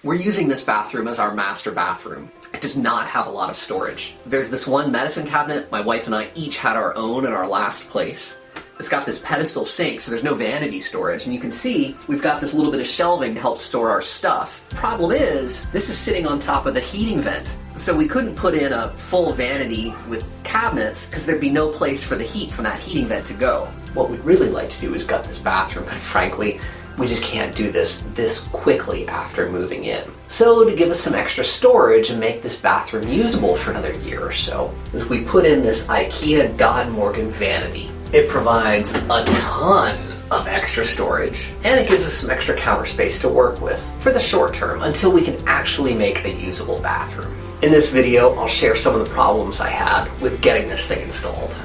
We're using this bathroom as our master bathroom. It does not have a lot of storage. There's this one medicine cabinet. My wife and I each had our own in our last place. It's got this pedestal sink, so there's no vanity storage, and you can see we've got this little bit of shelving to help store our stuff. Problem is, this is sitting on top of the heating vent, so we couldn't put in a full vanity with cabinets because there'd be no place for the heat from that heating vent to go. What we'd really like to do is gut this bathroom, but frankly, we just can't do this quickly after moving in. So to give us some extra storage and make this bathroom usable for another year or so, is we put in this Ikea Godmorgon vanity. It provides a ton of extra storage, and it gives us some extra counter space to work with for the short term until we can actually make a usable bathroom. In this video, I'll share some of the problems I had with getting this thing installed.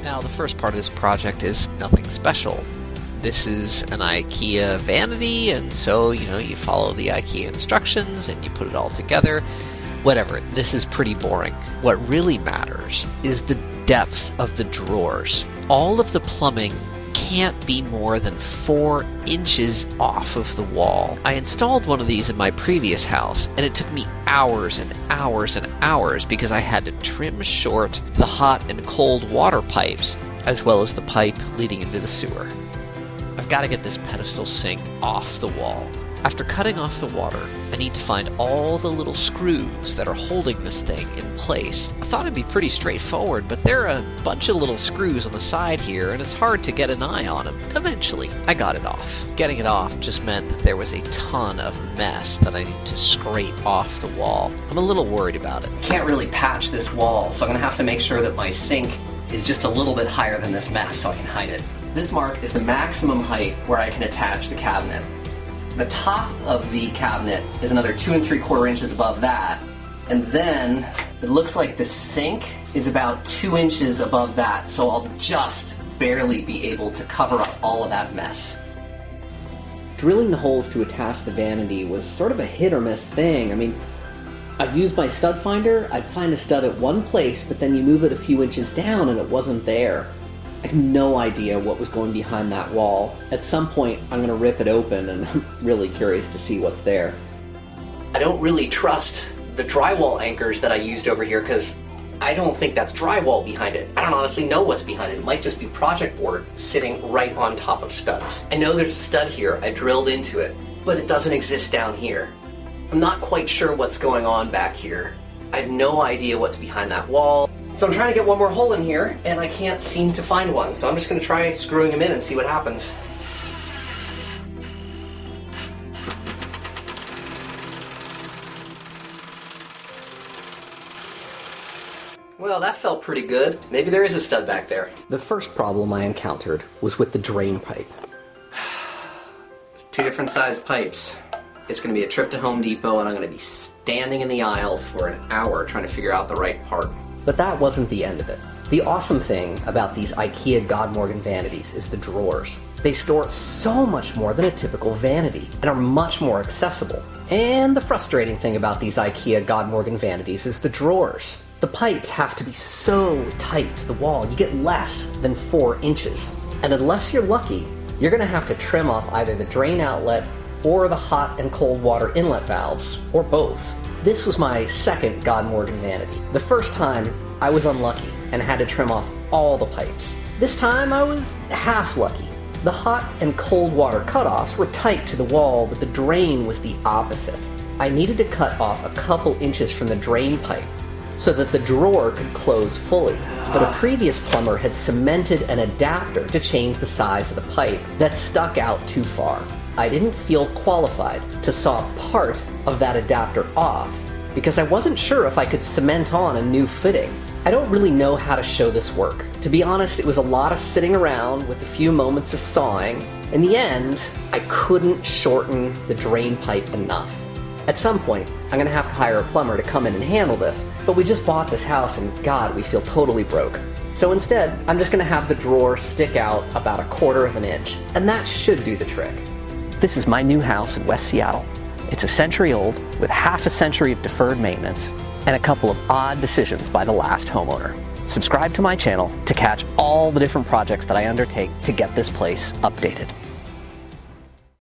Now, the first part of this project is nothing special. This is an IKEA vanity, and so, you follow the IKEA instructions and you put it all together. Whatever, this is pretty boring. What really matters is the depth of the drawers. All of the plumbing can't be more than 4 inches off of the wall. I installed one of these in my previous house, and it took me hours and hours and hours because I had to trim short the hot and cold water pipes, as well as the pipe leading into the sewer. I've got to get this pedestal sink off the wall. After cutting off the water, I need to find all the little screws that are holding this thing in place. I thought it'd be pretty straightforward, but there are a bunch of little screws on the side here, and it's hard to get an eye on them. Eventually, I got it off. Getting it off just meant that there was a ton of mess that I need to scrape off the wall. I'm a little worried about it. Can't really patch this wall, so I'm gonna have to make sure that my sink is just a little bit higher than this mess so I can hide it. This mark is the maximum height where I can attach the cabinet. The top of the cabinet is another 2 3/4 inches above that, and then it looks like the sink is about 2 inches above that, so I'll just barely be able to cover up all of that mess. Drilling the holes to attach the vanity was sort of a hit or miss thing. I mean, I'd use my stud finder, I'd find a stud at one place, but then you move it a few inches down and it wasn't there. I have no idea what was going behind that wall. At some point, I'm gonna rip it open, and I'm really curious to see what's there. I don't really trust the drywall anchors that I used over here because I don't think that's drywall behind it. I don't honestly know what's behind it. It might just be project board sitting right on top of studs. I know there's a stud here. I drilled into it, but it doesn't exist down here. I'm not quite sure what's going on back here. I have no idea what's behind that wall. So I'm trying to get one more hole in here, and I can't seem to find one. So I'm just gonna try screwing them in and see what happens. Well, that felt pretty good. Maybe there is a stud back there. The first problem I encountered was with the drain pipe. 2 different size pipes. It's gonna be a trip to Home Depot, and I'm gonna be standing in the aisle for an hour trying to figure out the right part. But that wasn't the end of it. The awesome thing about these Ikea Godmorgon vanities is the drawers. They store so much more than a typical vanity and are much more accessible. And the frustrating thing about these Ikea Godmorgon vanities is the drawers. The pipes have to be so tight to the wall, you get less than 4 inches. And unless you're lucky, you're gonna have to trim off either the drain outlet or the hot and cold water inlet valves, or both. This was my second Godmorgon vanity. The first time, I was unlucky and had to trim off all the pipes. This time, I was half lucky. The hot and cold water cutoffs were tight to the wall, but the drain was the opposite. I needed to cut off a couple inches from the drain pipe so that the drawer could close fully. But a previous plumber had cemented an adapter to change the size of the pipe that stuck out too far. I didn't feel qualified to saw part of that adapter off because I wasn't sure if I could cement on a new fitting. I don't really know how to show this work. To be honest, it was a lot of sitting around with a few moments of sawing. In the end, I couldn't shorten the drain pipe enough. At some point, I'm gonna have to hire a plumber to come in and handle this, but we just bought this house and God, we feel totally broke. So instead, I'm just gonna have the drawer stick out about 1/4 of an inch, and that should do the trick. This is my new house in West Seattle. It's a century old, with half a century of deferred maintenance, and a couple of odd decisions by the last homeowner. Subscribe to my channel to catch all the different projects that I undertake to get this place updated.